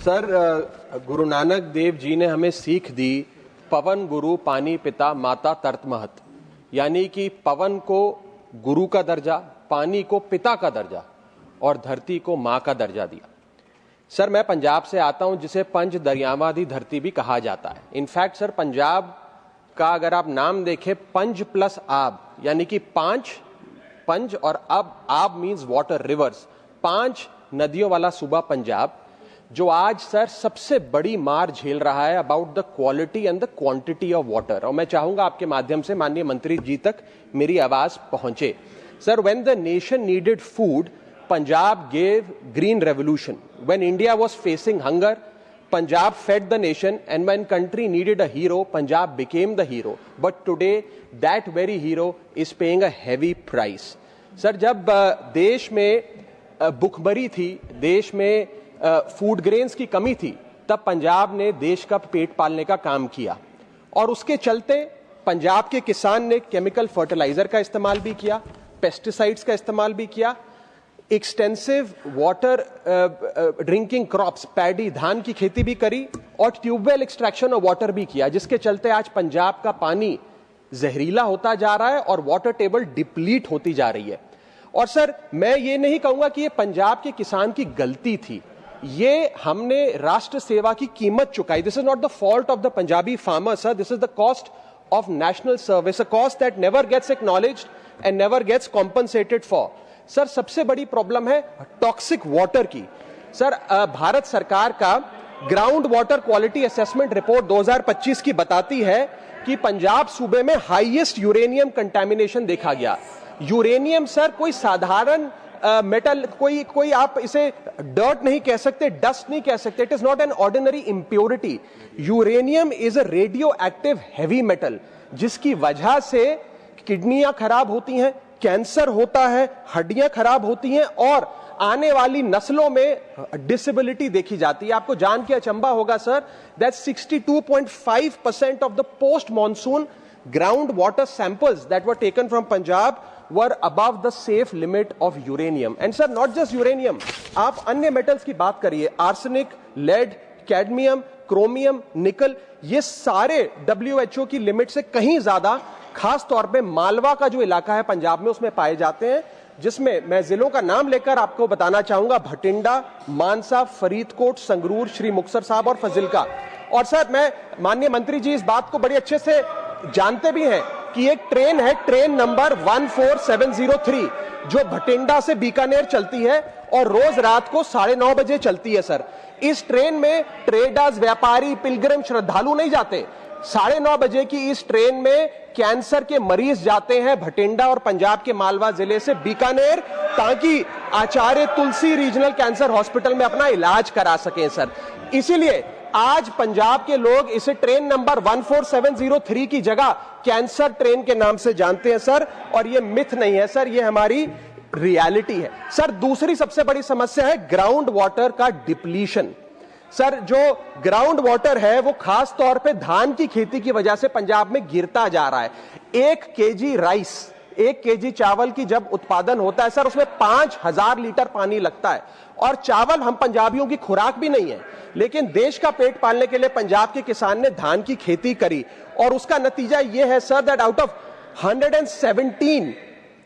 Sir, Guru Nanak Dev ji ने हमें सीख दी, पवन गुरु पानी पिता माता तरत महत, यानी कि पवन को गुरु का दर्जा, पानी को पिता का दर्जा और धरती को मां का दर्जा दिया। सर, मैं पंजाब से आता हूं जिसे पंच दरियावादी धरती भी कहा जाता है। इनफैक्ट सर, पंजाब का अगर आप नाम देखें, पंज प्लस आब, यानी कि पंज और आब मीन्स वाटर, रिवर्स, 5 नदियों वाला सूबा पंजाब, जो आज सर सबसे बड़ी मार झेल रहा है about the quality and the quantity of water. और मैं चाहूंगा आपके माध्यम से माननीय मंत्री जी तक मेरी आवाज पहुंचे। Sir, when the nation needed food, Punjab gave green revolution. When India was facing hunger, Punjab fed the nation, and when country needed a hero, Punjab became the hero. But today, that very hero is paying a heavy price. Sir, जब देश में भुखमरी थी, देश में food grains की कमी थी, तब पंजाब ने देश का पेट पालने का काम किया और उसके चलते पंजाब के किसान ने केमिकल फर्टिलाइजर का इस्तेमाल भी किया, पेस्टिसाइड्स का इस्तेमाल भी किया, extensive water drinking crops, paddy, धान की खेती भी करी और ट्यूबवेल एक्सट्रैक्शन ऑफ वाटर भी किया, जिसके चलते आज पंजाब का पानी जहरीला होता जा रहा है और वाटर टेबल डिप्लीट होती जा रही है। और सर, मैं ये नहीं कहूंगा कि ये पंजाब के किसान की गलती थी, ये हमने राष्ट्र सेवा की कीमत चुकाई। This is not the fault of the Punjabi farmer sir, this is the cost of national service, a cost that never gets acknowledged and never gets compensated for. Sir, सबसे बड़ी प्रॉब्लम है टॉक्सिक वाटर की। Sir, Bharat सरकार का ground water quality assessment report 2025 की बताती है कि पंजाब सूबे में हाईएस्ट यूरेनियम कंटेमिनेशन देखा गया। यूरेनियम सर कोई साधारण मेटल, कोई आप इसे डर्ट नहीं कह सकते, डस्ट नहीं कह सकते, it is not an ordinary impurity. Uranium is a radio active heavy metal, जिसकी वजह से किडनियां खराब होती हैं, कैंसर होता है, हड्डियां खराब होती हैं और आने वाली नस्लों में डिसेबिलिटी देखी जाती है। आपको जान के अचंभा होगा sir, that 62.5% of the post monsoon ground water samples that were taken from Punjab were above the safe limit of uranium. And sir, not just uranium, आप अन्य metals की बात करिए, arsenic, lead, cadmium, chromium, nickel, ये सारे WHO की limit से कहीं ज्यादा, खास तौर पे मालवा का जो इलाका है पंजाब में, उसमें पाए जाते हैं, जिसमें मैं जिलों का नाम लेकर आपको बताना चाहूंगा, भटिंडा, मानसा, फरीदकोट, संगरूर, श्री मुक्तसर साहब और फजिल्का। और सर, मैं माननीय मंत्री जी इस बात को बड़ी अच्छे से जानते भी हैं कि एक ट्रेन है, ट्रेन नंबर 14703, जो भटिंडा से बीकानेर चलती है और रोज रात को 9:30 बजे चलती है। सर, इस ट्रेन में ट्रेडर्स, व्यापारी, पिलग्रिम, श्रद्धालु नहीं जाते। 9:30 बजे की इस ट्रेन में कैंसर के मरीज जाते हैं भटिंडा और पंजाब के मालवा जिले से बीकानेर, ताकि आचार्य तुलसी रीजनल कैंसर हॉस्पिटल में अपना इलाज करा सकें। सर, इसीलिए आज पंजाब के लोग इसे ट्रेन नंबर 14703 की जगह कैंसर ट्रेन के नाम से जानते हैं सर, और ये मिथ नहीं है सर, ये हमारी रियलिटी है। सर, दूसरी सबसे बड़ी समस्या है ग्राउंड वाटर का डिप्लीशन। सर, जो ग्राउंड वाटर है वो खास तौर पे धान की खेती की वजह से पंजाब में गिरता जा रहा है। 1 केजी राइस, 1 केजी चावल की जब उत्पादन होता है सर, उसमें 5000 लीटर पानी लगता है। और चावल हम पंजाबियों की खुराक भी नहीं है, लेकिन देश का पेट पालने के लिए पंजाब के किसान ने धान की खेती करी और उसका नतीजा यह है sir, that out of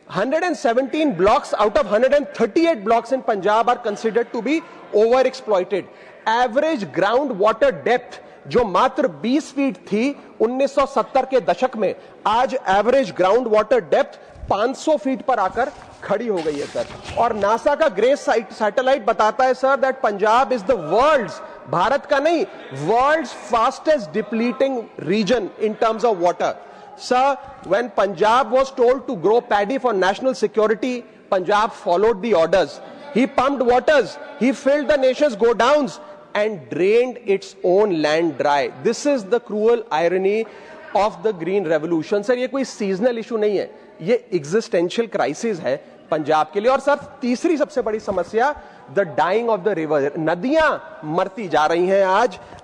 117 blocks out of 138 blocks in Punjab are considered to be overexploited. Average ground water depth जो मात्र 20 फीट थी 1970 के दशक में, आज average ground water depth 500 feet पर आकर खड़ी हो गई है सर। और नासा का ग्रेस सैटेलाइट बताता है sir, that Punjab is the world's, Bharat का नहीं, world's fastest depleting region in terms of water. Sir, when Punjab was told to grow paddy for national security, Punjab followed the orders. He pumped waters, he filled the nation's godowns and drained its own land dry. This is the cruel irony of the green revolution. Sir, ये कोई seasonal issue नहीं है, ये existential crisis है। पंजाब के लिए। और sir तीसरी सबसे बड़ी समस्या the dying of the river, नदियां मरती जा रही हैं।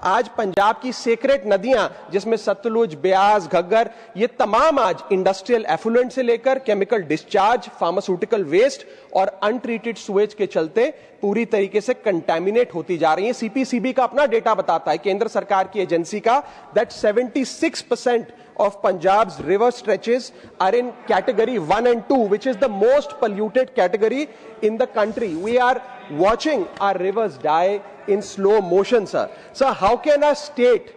आज पंजाब की सेक्रेट नदियां जिसमें सतलुज, ब्यास, घग्गर, ये तमाम आज इंडस्ट्रियल एफुलेंट से लेकर केमिकल डिस्चार्ज, फार्मास्यूटिकल वेस्ट और अनट्रीटेड सुएज के चलते पूरी तरीके से कंटेमिनेट होती जा रही है। सीपीसीबी का अपना डेटा बताता है, केंद्र सरकार की एजेंसी का, that 76% of Punjab's river stretches are in category 1 and 2, which is the most polluted category in the country. We are watching our rivers die in slow motion, sir. Sir, how can a state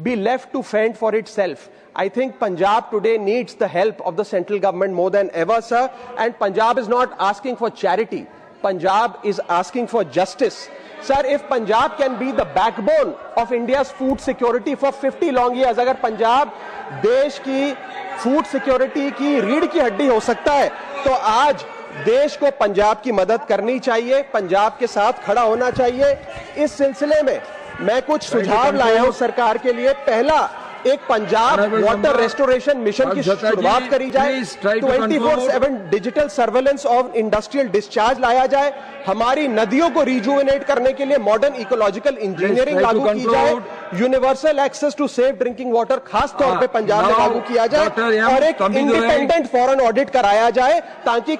be left to fend for itself? I think Punjab today needs the help of the central government more than ever, sir. And Punjab is not asking for charity. Punjab is asking for justice. Sir, if Punjab can be the backbone of India's food security for 50 long years, अगर पंजाब देश की food security की रीढ़ की हड्डी हो सकता है, तो आज देश को पंजाब की मदद करनी चाहिए, पंजाब के साथ खड़ा होना चाहिए। इस सिलसिले में मैं कुछ सुझाव लाया हूं सरकार के लिए। पहला, एक पंजाब वाटर रेस्टोरेशन मिशन की शुरुआत करी जाए, 24/7 digital surveillance of industrial discharge लाया जाए, हमारी नदियों को रिजुवेनेट करने के लिए मॉडर्न इकोलॉजिकल इंजीनियरिंग लागू की जाए, universal access to safe drinking water खास तौर पे पंजाब में लागू किया जाए, और एक इंडिपेंडेंट फॉरेन ऑडिट कराया जाए ताकि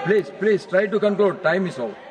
please try to conclude, time is out.